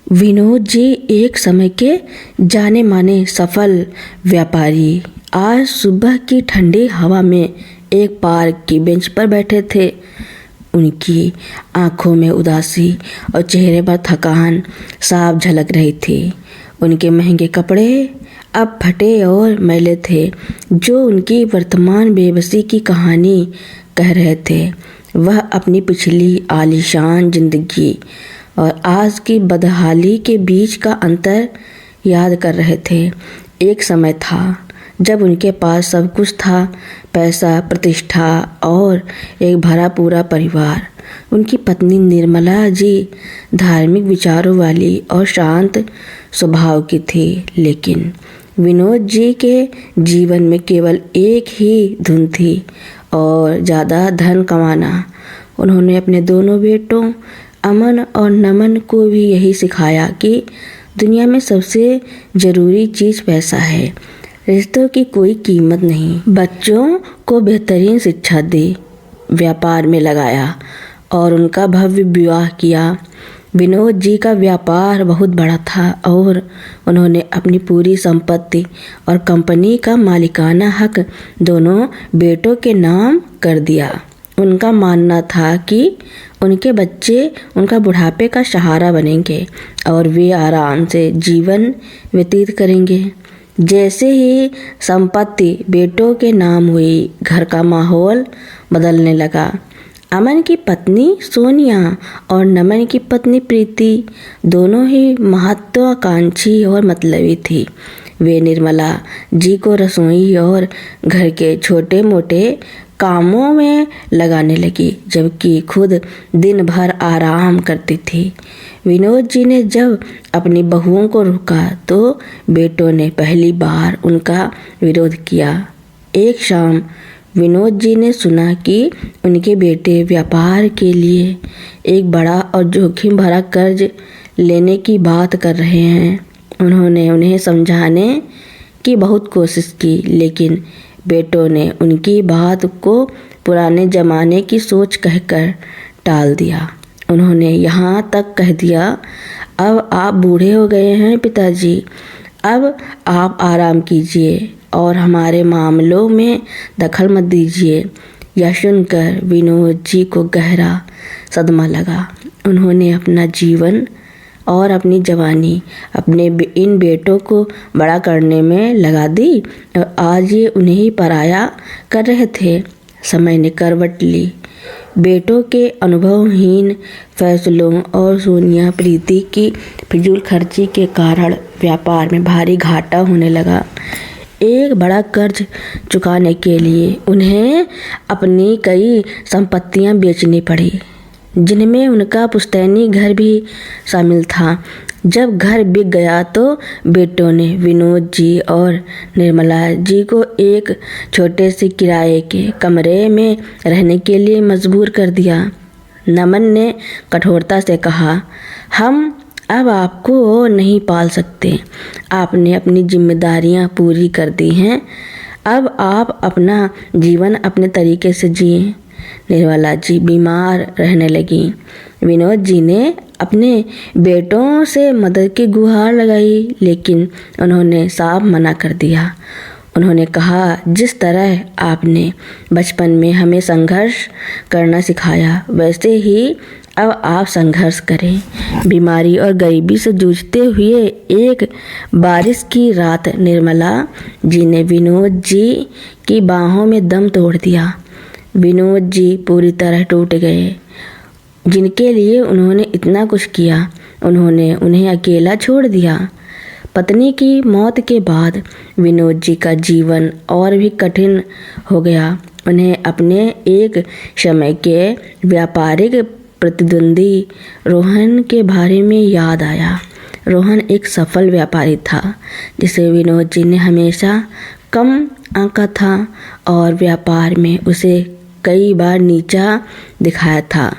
विनोद जी एक समय के जाने माने सफल व्यापारी आज सुबह की ठंडी हवा में एक पार्क की बेंच पर बैठे थे। उनकी आंखों में उदासी और चेहरे पर थकान साफ झलक रही थी। उनके महंगे कपड़े अब फटे और मैले थे, जो उनकी वर्तमान बेबसी की कहानी कह रहे थे। वह अपनी पिछली आलीशान जिंदगी और आज की बदहाली के बीच का अंतर याद कर रहे थे। एक समय था जब उनके पास सब कुछ था, पैसा, प्रतिष्ठा और एक भरा पूरा परिवार। उनकी पत्नी निर्मला जी धार्मिक विचारों वाली और शांत स्वभाव की थी, लेकिन विनोद जी के जीवन में केवल एक ही धुन थी और ज़्यादा धन कमाना। उन्होंने अपने दोनों बेटों अमन और नमन को भी यही सिखाया कि दुनिया में सबसे ज़रूरी चीज़ पैसा है, रिश्तों की कोई कीमत नहीं। बच्चों को बेहतरीन शिक्षा दी, व्यापार में लगाया और उनका भव्य विवाह किया। विनोद जी का व्यापार बहुत बड़ा था और उन्होंने अपनी पूरी संपत्ति और कंपनी का मालिकाना हक दोनों बेटों के नाम कर दिया। उनका मानना था कि उनके बच्चे उनका बुढ़ापे का सहारा बनेंगे और वे आराम से जीवन व्यतीत करेंगे। जैसे ही संपत्ति बेटों के नाम हुई, घर का माहौल बदलने लगा। अमन की पत्नी सोनिया और नमन की पत्नी प्रीति दोनों ही महत्वाकांक्षी और मतलबी थी। वे निर्मला जी को रसोई और घर के छोटे मोटे कामों में लगाने लगी, जबकि खुद दिन भर आराम करती थी। विनोद जी ने जब अपनी बहुओं को रोका तो बेटों ने पहली बार उनका विरोध किया। एक शाम विनोद जी ने सुना कि उनके बेटे व्यापार के लिए एक बड़ा और जोखिम भरा कर्ज लेने की बात कर रहे हैं। उन्होंने उन्हें समझाने की बहुत कोशिश की, लेकिन बेटों ने उनकी बात को पुराने ज़माने की सोच कहकर टाल दिया। उन्होंने यहाँ तक कह दिया, अब आप बूढ़े हो गए हैं पिताजी, अब आप आराम कीजिए और हमारे मामलों में दखल मत दीजिए। यह सुनकर विनोद जी को गहरा सदमा लगा। उन्होंने अपना जीवन और अपनी जवानी अपने इन बेटों को बड़ा करने में लगा दी और आज ये उन्हें ही पराया कर रहे थे। समय ने करवट ली। बेटों के अनुभवहीन फैसलों और सोनिया प्रीति की फिजूल खर्ची के कारण व्यापार में भारी घाटा होने लगा। एक बड़ा कर्ज चुकाने के लिए उन्हें अपनी कई संपत्तियां बेचनी पड़ी, जिनमें उनका पुश्तैनी घर भी शामिल था। जब घर बिक गया तो बेटों ने विनोद जी और निर्मला जी को एक छोटे से किराए के कमरे में रहने के लिए मजबूर कर दिया। नमन ने कठोरता से कहा, हम अब आपको नहीं पाल सकते। आपने अपनी जिम्मेदारियां पूरी कर दी हैं, अब आप अपना जीवन अपने तरीके से जिए। निर्मला जी बीमार रहने लगी। विनोद जी ने अपने बेटों से मदद की गुहार लगाई, लेकिन उन्होंने साफ मना कर दिया। उन्होंने कहा, जिस तरह आपने बचपन में हमें संघर्ष करना सिखाया, वैसे ही अब आप संघर्ष करें। बीमारी और गरीबी से जूझते हुए एक बारिश की रात निर्मला जी ने विनोद जी की बाहों में दम तोड़ दिया। विनोद जी पूरी तरह टूट गए। जिनके लिए उन्होंने इतना कुछ किया, उन्होंने उन्हें अकेला छोड़ दिया। पत्नी की मौत के बाद विनोद जी का जीवन और भी कठिन हो गया। उन्हें अपने एक समय के व्यापारिक प्रतिद्वंदी रोहन के बारे में याद आया। रोहन एक सफल व्यापारी था, जिसे विनोद जी ने हमेशा कम आंका था और व्यापार में उसे कई बार नीचा दिखाया था।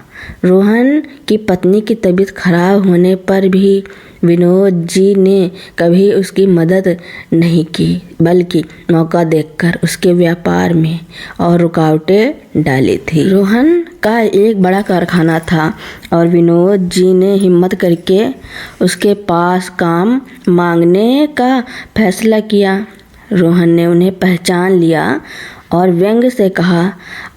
रोहन की पत्नी की तबीयत खराब होने पर भी विनोद जी ने कभी उसकी मदद नहीं की, बल्कि मौका देखकर उसके व्यापार में और रुकावटें डाली थी। रोहन का एक बड़ा कारखाना था और विनोद जी ने हिम्मत करके उसके पास काम मांगने का फैसला किया। रोहन ने उन्हें पहचान लिया और व्यंग से कहा,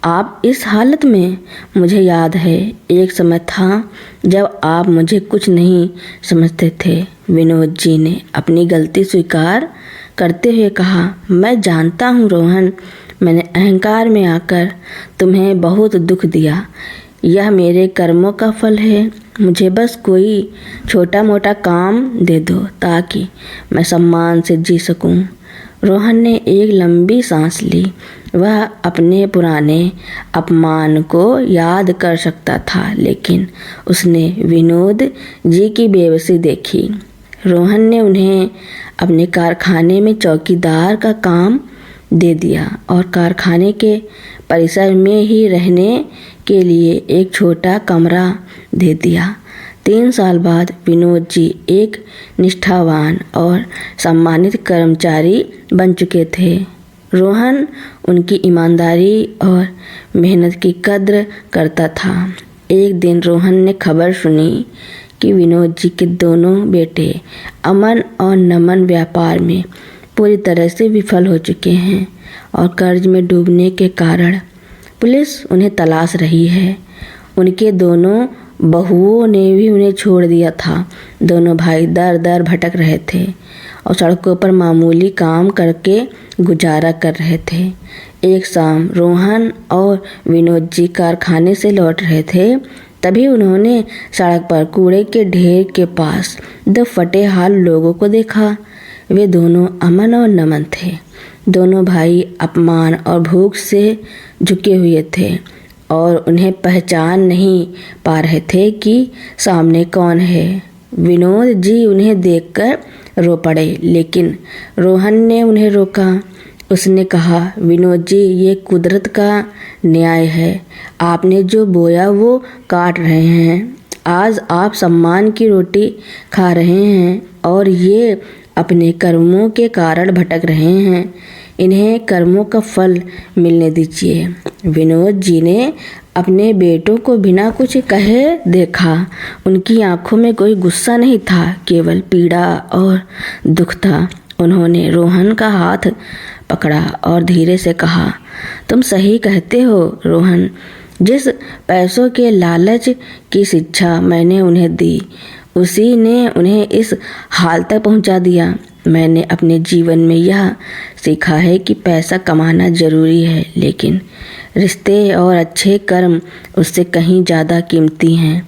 आप इस हालत में? मुझे याद है, एक समय था जब आप मुझे कुछ नहीं समझते थे। विनोद जी ने अपनी गलती स्वीकार करते हुए कहा, मैं जानता हूँ रोहन, मैंने अहंकार में आकर तुम्हें बहुत दुख दिया। यह मेरे कर्मों का फल है। मुझे बस कोई छोटा मोटा काम दे दो ताकि मैं सम्मान से जी सकूं। रोहन ने एक लंबी सांस ली। वह अपने पुराने अपमान को याद कर सकता था, लेकिन उसने विनोद जी की बेबसी देखी। रोहन ने उन्हें अपने कारखाने में चौकीदार का काम दे दिया और कारखाने के परिसर में ही रहने के लिए एक छोटा कमरा दे दिया। 3 साल बाद विनोद जी एक निष्ठावान और सम्मानित कर्मचारी बन चुके थे। रोहन उनकी ईमानदारी और मेहनत की कद्र करता था। एक दिन रोहन ने खबर सुनी कि विनोद जी के दोनों बेटे अमन और नमन व्यापार में पूरी तरह से विफल हो चुके हैं और कर्ज में डूबने के कारण पुलिस उन्हें तलाश रही है। उनके दोनों बहुओं ने भी उन्हें छोड़ दिया था। दोनों भाई दर दर भटक रहे थे और सड़कों पर मामूली काम करके गुजारा कर रहे थे। एक शाम रोहन और विनोद जी कारखाने से लौट रहे थे, तभी उन्होंने सड़क पर कूड़े के ढेर के पास 2 फटे हाल लोगों को देखा। वे दोनों अमन और नमन थे। दोनों भाई अपमान और भूख से झुके हुए थे और उन्हें पहचान नहीं पा रहे थे कि सामने कौन है। विनोद जी उन्हें देखकर रो पड़े, लेकिन रोहन ने उन्हें रोका। उसने कहा, विनोद जी, ये कुदरत का न्याय है। आपने जो बोया वो काट रहे हैं। आज आप सम्मान की रोटी खा रहे हैं और ये अपने कर्मों के कारण भटक रहे हैं। इन्हें कर्मों का फल मिलने दीजिए। विनोद जी ने अपने बेटों को बिना कुछ कहे देखा। उनकी आंखों में कोई गुस्सा नहीं था, केवल पीड़ा और दुख था। उन्होंने रोहन का हाथ पकड़ा और धीरे से कहा, तुम सही कहते हो रोहन। जिस पैसों के लालच की शिक्षा मैंने उन्हें दी, उसी ने उन्हें इस हाल तक पहुंचा दिया। मैंने अपने जीवन में यह सीखा है कि पैसा कमाना जरूरी है, लेकिन रिश्ते और अच्छे कर्म उससे कहीं ज़्यादा कीमती हैं।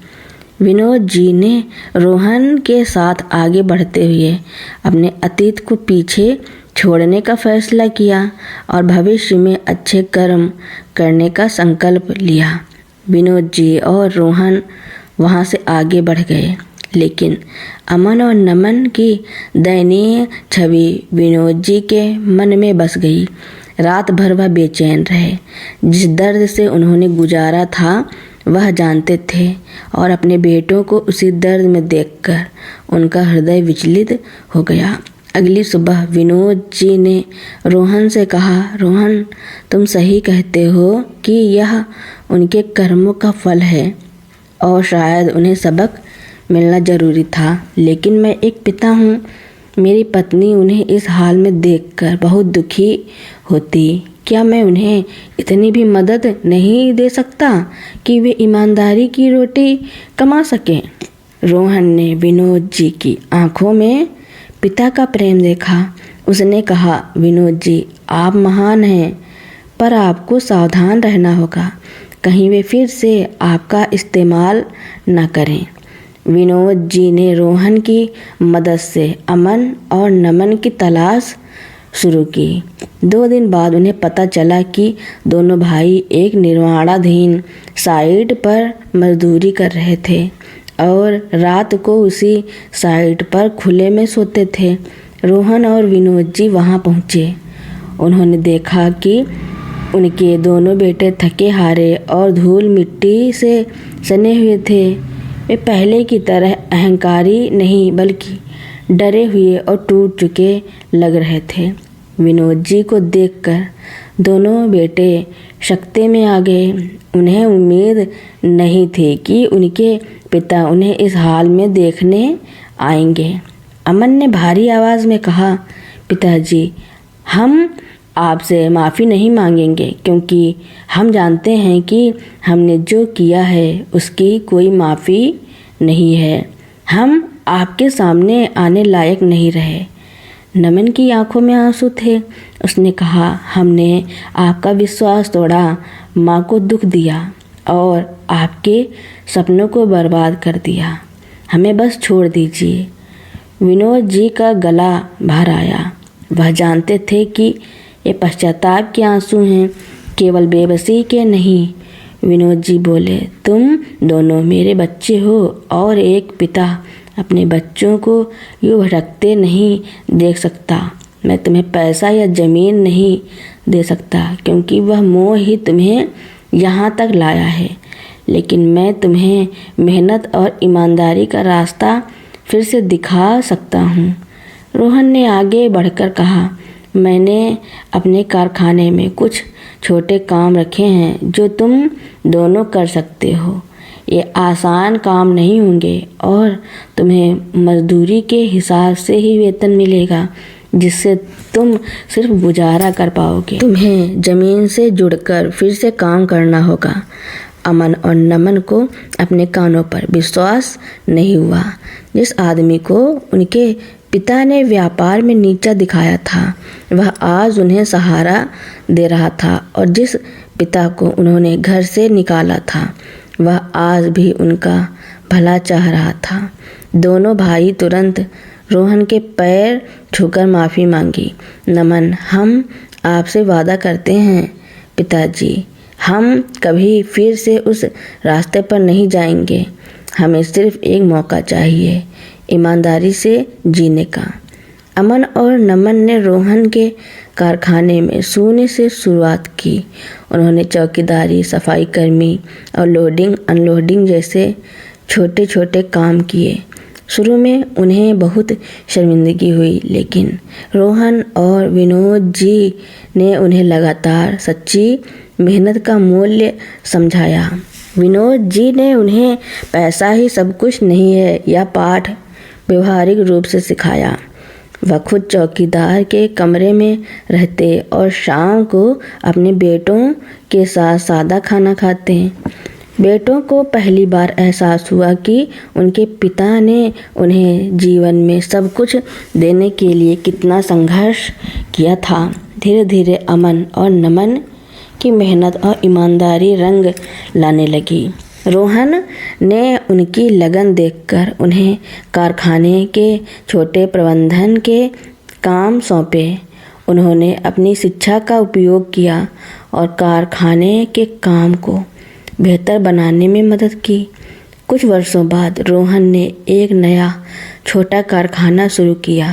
विनोद जी ने रोहन के साथ आगे बढ़ते हुए अपने अतीत को पीछे छोड़ने का फैसला किया और भविष्य में अच्छे कर्म करने का संकल्प लिया। विनोद जी और रोहन वहाँ से आगे बढ़ गए, लेकिन अमन और नमन की दयनीय छवि विनोद जी के मन में बस गई। रात भर वह बेचैन रहे। जिस दर्द से उन्होंने गुजारा था वह जानते थे और अपने बेटों को उसी दर्द में देखकर उनका हृदय विचलित हो गया। अगली सुबह विनोद जी ने रोहन से कहा, रोहन, तुम सही कहते हो कि यह उनके कर्मों का फल है और शायद उन्हें सबक मिलना जरूरी था, लेकिन मैं एक पिता हूँ। मेरी पत्नी उन्हें इस हाल में देखकर बहुत दुखी होती। क्या मैं उन्हें इतनी भी मदद नहीं दे सकता कि वे ईमानदारी की रोटी कमा सकें? रोहन ने विनोद जी की आंखों में पिता का प्रेम देखा। उसने कहा, विनोद जी, आप महान हैं, पर आपको सावधान रहना होगा। कहीं वे फिर से आपका इस्तेमाल न करें। विनोद जी ने रोहन की मदद से अमन और नमन की तलाश शुरू की। 2 दिन बाद उन्हें पता चला कि दोनों भाई एक निर्माणाधीन साइट पर मजदूरी कर रहे थे और रात को उसी साइट पर खुले में सोते थे। रोहन और विनोद जी वहां पहुंचे। उन्होंने देखा कि उनके दोनों बेटे थके हारे और धूल मिट्टी से सने हुए थे। वे पहले की तरह अहंकारी नहीं बल्कि डरे हुए और टूट चुके लग रहे थे। विनोद जी को देखकर दोनों बेटे शक्ति में आ गए। उन्हें उम्मीद नहीं थी कि उनके पिता उन्हें इस हाल में देखने आएंगे। अमन ने भारी आवाज़ में कहा, पिताजी, हम आपसे माफ़ी नहीं मांगेंगे क्योंकि हम जानते हैं कि हमने जो किया है उसकी कोई माफ़ी नहीं है। हम आपके सामने आने लायक नहीं रहे। नमन की आंखों में आंसू थे। उसने कहा, हमने आपका विश्वास तोड़ा, माँ को दुख दिया और आपके सपनों को बर्बाद कर दिया। हमें बस छोड़ दीजिए। विनोद जी का गला भर आया। वह जानते थे कि ये पश्चाताप के आंसू हैं, केवल बेबसी के नहीं। विनोद जी बोले, तुम दोनों मेरे बच्चे हो और एक पिता अपने बच्चों को यूँ भटकते नहीं देख सकता। मैं तुम्हें पैसा या ज़मीन नहीं दे सकता क्योंकि वह मोह ही तुम्हें यहाँ तक लाया है, लेकिन मैं तुम्हें मेहनत और ईमानदारी का रास्ता फिर से दिखा सकता हूँ। रोहन ने आगे बढ़कर कहा, मैंने अपने कारखाने में कुछ छोटे काम रखे हैं जो तुम दोनों कर सकते हो। ये आसान काम नहीं होंगे और तुम्हें मजदूरी के हिसाब से ही वेतन मिलेगा जिससे तुम सिर्फ गुजारा कर पाओगे। तुम्हें ज़मीन से जुड़कर फिर से काम करना होगा। अमन और नमन को अपने कानों पर विश्वास नहीं हुआ। जिस आदमी को उनके पिता ने व्यापार में नीचा दिखाया था वह आज उन्हें सहारा दे रहा था और जिस पिता को उन्होंने घर से निकाला था वह आज भी उनका भला चाह रहा था। दोनों भाई तुरंत रोहन के पैर छूकर माफ़ी मांगी। नमन, हम आपसे वादा करते हैं पिताजी, हम कभी फिर से उस रास्ते पर नहीं जाएंगे। हमें सिर्फ एक मौका चाहिए ईमानदारी से जीने का। अमन और नमन ने रोहन के कारखाने में शून्य से शुरुआत की। उन्होंने चौकीदारी, सफाई कर्मी और लोडिंग अनलोडिंग जैसे छोटे छोटे काम किए। शुरू में उन्हें बहुत शर्मिंदगी हुई, लेकिन रोहन और विनोद जी ने उन्हें लगातार सच्ची मेहनत का मूल्य समझाया। विनोद जी ने उन्हें पैसा ही सब कुछ नहीं है यह पाठ व्यवहारिक रूप से सिखाया। वह खुद चौकीदार के कमरे में रहते और शाम को अपने बेटों के साथ सादा खाना खाते। बेटों को पहली बार एहसास हुआ कि उनके पिता ने उन्हें जीवन में सब कुछ देने के लिए कितना संघर्ष किया था। धीरे धीरे अमन और नमन की मेहनत और ईमानदारी रंग लाने लगी। रोहन ने उनकी लगन देखकर उन्हें कारखाने के छोटे प्रबंधन के काम सौंपे। उन्होंने अपनी शिक्षा का उपयोग किया और कारखाने के काम को बेहतर बनाने में मदद की। कुछ वर्षों बाद रोहन ने एक नया छोटा कारखाना शुरू किया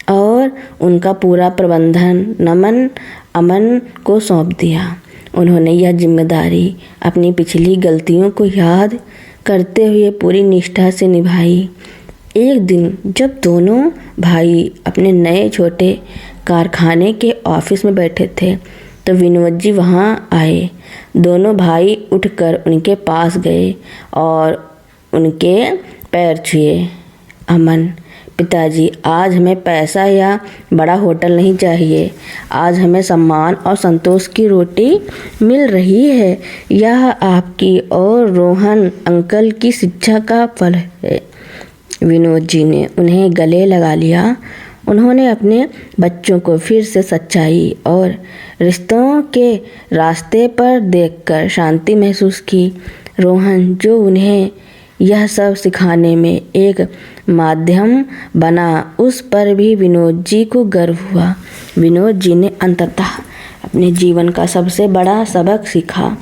और उनका पूरा प्रबंधन अमन को सौंप दिया। उन्होंने यह जिम्मेदारी अपनी पिछली गलतियों को याद करते हुए पूरी निष्ठा से निभाई। एक दिन जब दोनों भाई अपने नए छोटे कारखाने के ऑफिस में बैठे थे तो विनोद जी वहाँ आए। दोनों भाई उठकर उनके पास गए और उनके पैर छुए। अमन, पिताजी, आज हमें पैसा या बड़ा होटल नहीं चाहिए। आज हमें सम्मान और संतोष की रोटी मिल रही है। यह आपकी और रोहन अंकल की शिक्षा का फल है। विनोद जी ने उन्हें गले लगा लिया। उन्होंने अपने बच्चों को फिर से सच्चाई और रिश्तों के रास्ते पर देखकर शांति महसूस की। रोहन, जो उन्हें यह सब सिखाने में एक माध्यम बना, उस पर भी विनोद जी को गर्व हुआ। विनोद जी ने अंततः अपने जीवन का सबसे बड़ा सबक सीखा।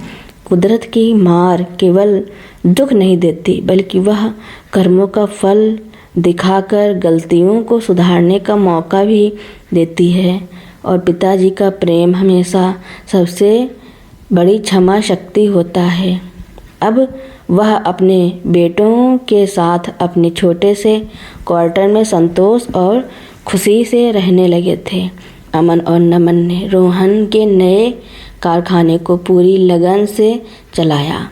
कुदरत की मार केवल दुख नहीं देती बल्कि वह कर्मों का फल दिखाकर गलतियों को सुधारने का मौका भी देती है। और पिताजी का प्रेम हमेशा सबसे बड़ी क्षमा शक्ति होता है। अब वह अपने बेटों के साथ अपने छोटे से क्वार्टर में संतोष और खुशी से रहने लगे थे। अमन और नमन ने रोहन के नए कारखाने को पूरी लगन से चलाया।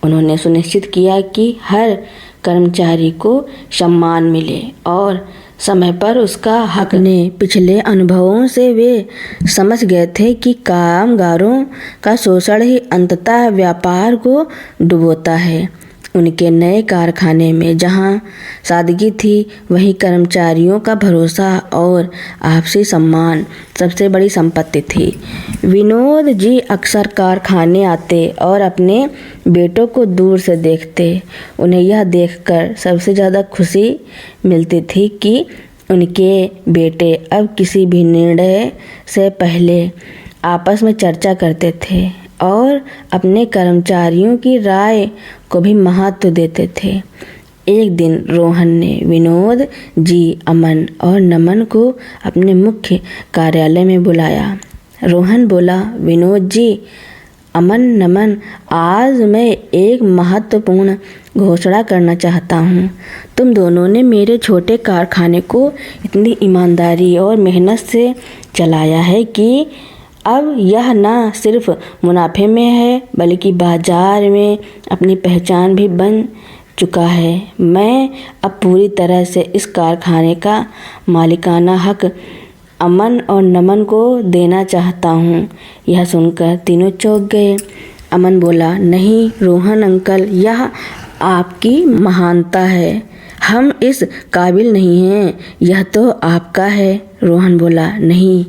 उन्होंने सुनिश्चित किया कि हर कर्मचारी को सम्मान मिले और समय पर उसका हक। अपने पिछले अनुभवों से वे समझ गए थे कि कामगारों का शोषण ही अंततः व्यापार को डुबोता है। उनके नए कारखाने में जहां सादगी थी, वहीं कर्मचारियों का भरोसा और आपसी सम्मान सबसे बड़ी संपत्ति थी। विनोद जी अक्सर कारखाने आते और अपने बेटों को दूर से देखते। उन्हें यह देखकर सबसे ज़्यादा खुशी मिलती थी कि उनके बेटे अब किसी भी निर्णय से पहले आपस में चर्चा करते थे और अपने कर्मचारियों की राय को भी महत्व देते थे। एक दिन रोहन ने विनोद जी, अमन और नमन को अपने मुख्य कार्यालय में बुलाया। रोहन बोला, विनोद जी, अमन, नमन, आज मैं एक महत्वपूर्ण घोषणा करना चाहता हूँ। तुम दोनों ने मेरे छोटे कारखाने को इतनी ईमानदारी और मेहनत से चलाया है कि अब यह न सिर्फ मुनाफे में है बल्कि बाजार में अपनी पहचान भी बन चुका है। मैं अब पूरी तरह से इस कारखाने का मालिकाना हक अमन और नमन को देना चाहता हूँ। यह सुनकर तीनों चौंक गए। अमन बोला, नहीं रोहन अंकल, यह आपकी महानता है, हम इस काबिल नहीं हैं, यह तो आपका है। रोहन बोला, नहीं,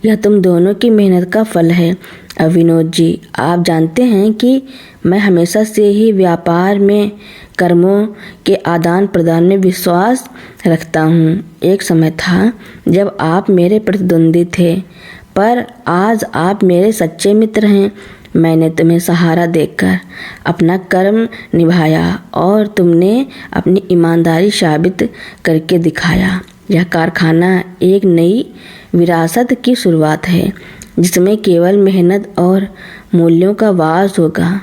यह तुम दोनों की मेहनत का फल है। अब विनोद जी, आप जानते हैं कि मैं हमेशा से ही व्यापार में कर्मों के आदान प्रदान में विश्वास रखता हूँ। एक समय था जब आप मेरे प्रतिद्वंदी थे, पर आज आप मेरे सच्चे मित्र हैं। मैंने तुम्हें सहारा देकर अपना कर्म निभाया और तुमने अपनी ईमानदारी साबित करके दिखाया। यह कारखाना एक नई विरासत की शुरुआत है जिसमें केवल मेहनत और मूल्यों का वास होगा।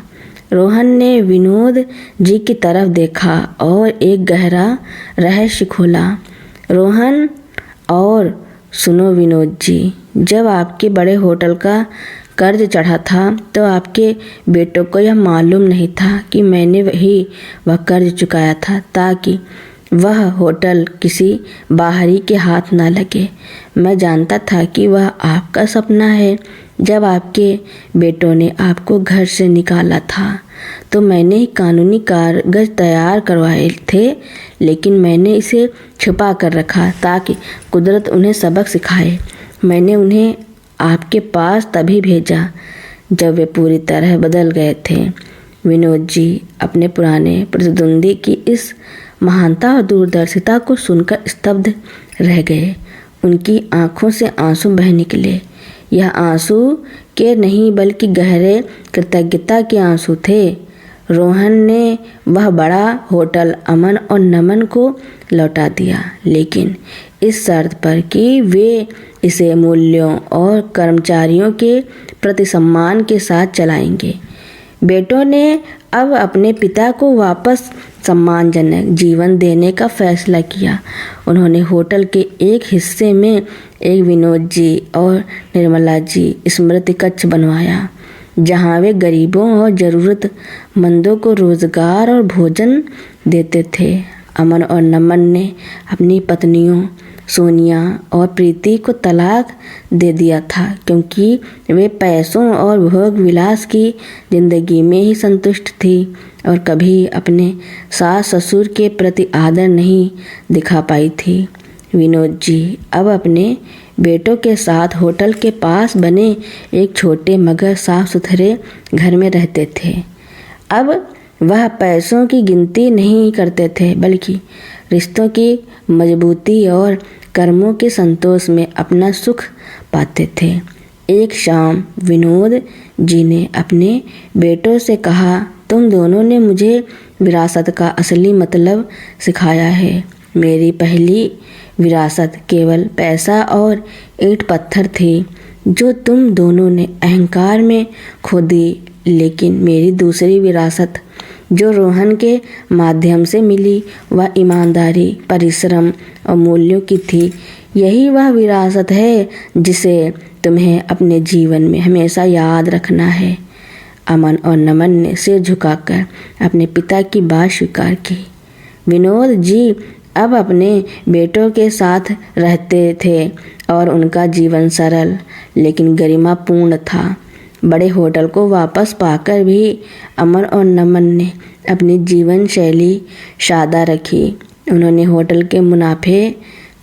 रोहन ने विनोद जी की तरफ देखा और एक गहरा रहस्य खोला। रोहन, और सुनो विनोद जी, जब आपके बड़े होटल का कर्ज चढ़ा था तो आपके बेटों को यह मालूम नहीं था कि मैंने वह कर्ज चुकाया था ताकि वह होटल किसी बाहरी के हाथ ना लगे। मैं जानता था कि वह आपका सपना है। जब आपके बेटों ने आपको घर से निकाला था तो मैंने ही कानूनी कागज तैयार करवाए थे, लेकिन मैंने इसे छुपा कर रखा ताकि कुदरत उन्हें सबक सिखाए। मैंने उन्हें आपके पास तभी भेजा जब वे पूरी तरह बदल गए थे। विनोद जी अपने पुराने प्रतिद्वंदी की इस महानता और दूरदर्शिता को सुनकर स्तब्ध रह गए। उनकी आंखों से आंसू बह निकले। यह आंसू के नहीं बल्कि गहरे कृतज्ञता के आंसू थे। रोहन ने वह बड़ा होटल अमन और नमन को लौटा दिया, लेकिन इस शर्त पर कि वे इसे मूल्यों और कर्मचारियों के प्रति सम्मान के साथ चलाएंगे। बेटों ने अब अपने पिता को वापस सम्मानजनक जीवन देने का फैसला किया। उन्होंने होटल के एक हिस्से में एक विनोद जी और निर्मला जी स्मृति कक्ष बनवाया, जहां वे गरीबों और ज़रूरतमंदों को रोजगार और भोजन देते थे। अमन और नमन ने अपनी पत्नियों सोनिया और प्रीति को तलाक दे दिया था क्योंकि वे पैसों और भोग विलास की जिंदगी में ही संतुष्ट थी और कभी अपने सास ससुर के प्रति आदर नहीं दिखा पाई थी। विनोद जी अब अपने बेटों के साथ होटल के पास बने एक छोटे मगर साफ सुथरे घर में रहते थे। अब वह पैसों की गिनती नहीं करते थे बल्कि रिश्तों की मजबूती और कर्मों के संतोष में अपना सुख पाते थे। एक शाम विनोद जी ने अपने बेटों से कहा, तुम दोनों ने मुझे विरासत का असली मतलब सिखाया है। मेरी पहली विरासत केवल पैसा और ईंट पत्थर थी जो तुम दोनों ने अहंकार में खो दी, लेकिन मेरी दूसरी विरासत जो रोहन के माध्यम से मिली वह ईमानदारी, परिश्रम और मूल्यों की थी। यही वह विरासत है जिसे तुम्हें अपने जीवन में हमेशा याद रखना है। अमन और नमन ने सिर झुकाकर अपने पिता की बात स्वीकार की। विनोद जी अब अपने बेटों के साथ रहते थे और उनका जीवन सरल लेकिन गरिमापूर्ण था। बड़े होटल को वापस पाकर भी अमन और नमन ने अपनी जीवन शैली सादा रखी। उन्होंने होटल के मुनाफे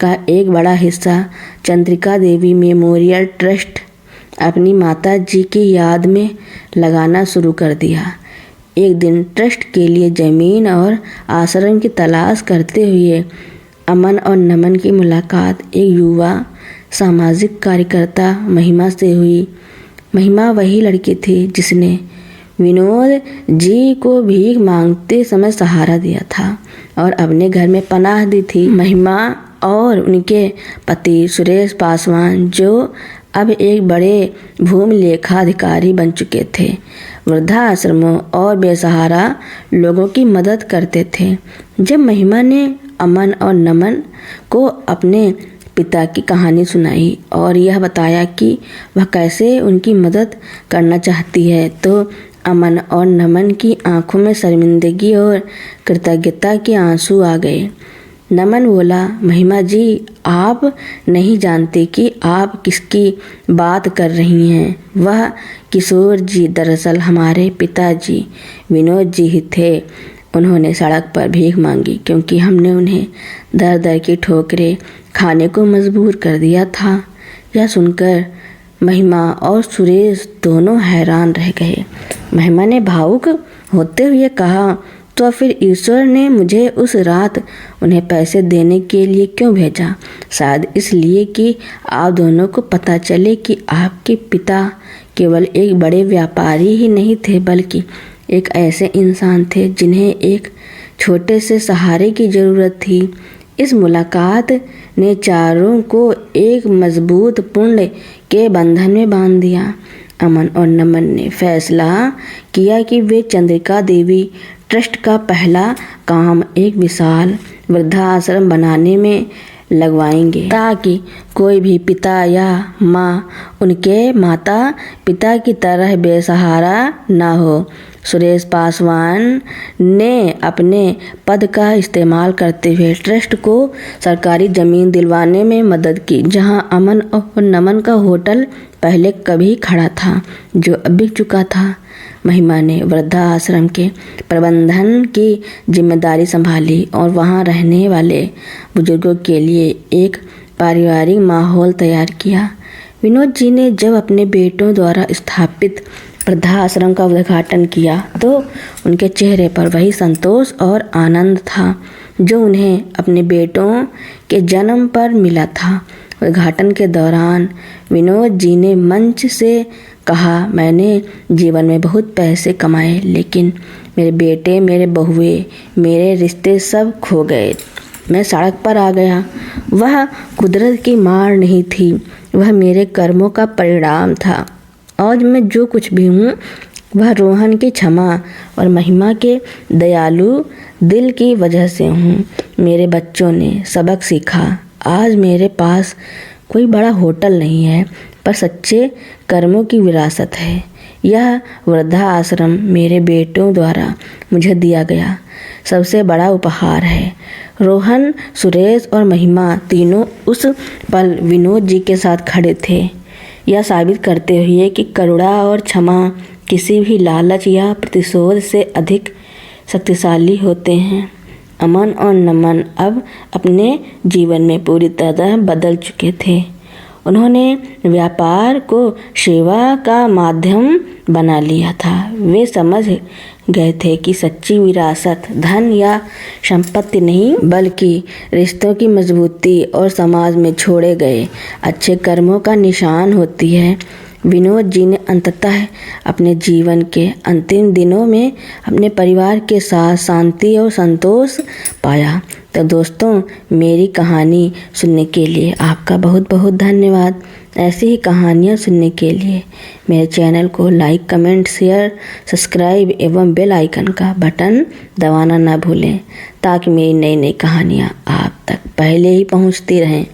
का एक बड़ा हिस्सा चंद्रिका देवी मेमोरियल ट्रस्ट अपनी माता जी की याद में लगाना शुरू कर दिया। एक दिन ट्रस्ट के लिए जमीन और आश्रम की तलाश करते हुए अमन और नमन की मुलाकात एक युवा सामाजिक कार्यकर्ता महिमा से हुई। महिमा वही लड़की थी जिसने विनोद जी को भीख मांगते समय सहारा दिया था और अपने घर में पनाह दी थी। महिमा और उनके पति सुरेश पासवान, जो अब एक बड़े भूमि लेखाधिकारी बन चुके थे, वृद्धाश्रमों और बेसहारा लोगों की मदद करते थे। जब महिमा ने अमन और नमन को अपने पिता की कहानी सुनाई और यह बताया कि वह कैसे उनकी मदद करना चाहती है, तो अमन और नमन की आंखों में शर्मिंदगी और कृतज्ञता के आंसू आ गए। नमन बोला, महिमा जी, आप नहीं जानते कि आप किसकी बात कर रही हैं। वह किशोर जी दरअसल हमारे पिताजी विनोद जी ही थे। उन्होंने सड़क पर भीख मांगी क्योंकि हमने उन्हें दर दर की ठोकरें खाने को मजबूर कर दिया था। यह सुनकर महिमा और सुरेश दोनों हैरान रह गए। महिमा ने भावुक होते हुए कहा, तो फिर ईश्वर ने मुझे उस रात उन्हें पैसे देने के लिए क्यों भेजा? शायद इसलिए कि आप दोनों को पता चले कि आपके पिता केवल एक बड़े व्यापारी ही नहीं थे, बल्कि एक ऐसे इंसान थे जिन्हें एक छोटे से सहारे की ज़रूरत थी। इस मुलाकात ने चारों को एक मजबूत पुण्य के बंधन में बांध दिया। अमन और नमन ने फैसला किया कि वे चंद्रिका देवी ट्रस्ट का पहला काम एक विशाल वृद्धाश्रम बनाने में लगवाएंगे, ताकि कोई भी पिता या माँ उनके माता पिता की तरह बेसहारा ना हो। सुरेश पासवान ने अपने पद का इस्तेमाल करते हुए ट्रस्ट को सरकारी ज़मीन दिलवाने में मदद की, जहां अमन और नमन का होटल पहले कभी खड़ा था, जो अब बिक चुका था। महिमा ने वृद्धाश्रम के प्रबंधन की जिम्मेदारी संभाली और वहां रहने वाले बुजुर्गों के लिए एक पारिवारिक माहौल तैयार किया। विनोद जी ने जब अपने बेटों द्वारा स्थापित वृद्धाश्रम का उद्घाटन किया तो उनके चेहरे पर वही संतोष और आनंद था जो उन्हें अपने बेटों के जन्म पर मिला था। उद्घाटन के दौरान विनोद जी ने मंच से कहा, मैंने जीवन में बहुत पैसे कमाए, लेकिन मेरे बेटे, मेरे बहुए, मेरे रिश्ते सब खो गए। मैं सड़क पर आ गया। वह कुदरत की मार नहीं थी, वह मेरे कर्मों का परिणाम था। आज मैं जो कुछ भी हूँ वह रोहन की क्षमा और महिमा के दयालु दिल की वजह से हूँ। मेरे बच्चों ने सबक सीखा। आज मेरे पास कोई बड़ा होटल नहीं है, पर सच्चे कर्मों की विरासत है। यह वृद्धाश्रम मेरे बेटों द्वारा मुझे दिया गया सबसे बड़ा उपहार है। रोहन, सुरेश और महिमा तीनों उस पल विनोद जी के साथ खड़े थे, यह साबित करते हुए कि करुणा और क्षमा किसी भी लालच या प्रतिशोध से अधिक शक्तिशाली होते हैं। अमन और नमन अब अपने जीवन में पूरी तरह बदल चुके थे। उन्होंने व्यापार को सेवा का माध्यम बना लिया था। वे समझ गए थे कि सच्ची विरासत धन या संपत्ति नहीं, बल्कि रिश्तों की मजबूती और समाज में छोड़े गए अच्छे कर्मों का निशान होती है। विनोद जी ने अंततः अपने जीवन के अंतिम दिनों में अपने परिवार के साथ शांति और संतोष पाया। तो दोस्तों, मेरी कहानी सुनने के लिए आपका बहुत बहुत धन्यवाद। ऐसी ही कहानियाँ सुनने के लिए मेरे चैनल को लाइक, कमेंट, शेयर, सब्सक्राइब एवं बेल आइकन का बटन दबाना ना भूलें, ताकि मेरी नई नई कहानियाँ आप तक पहले ही पहुँचती रहें।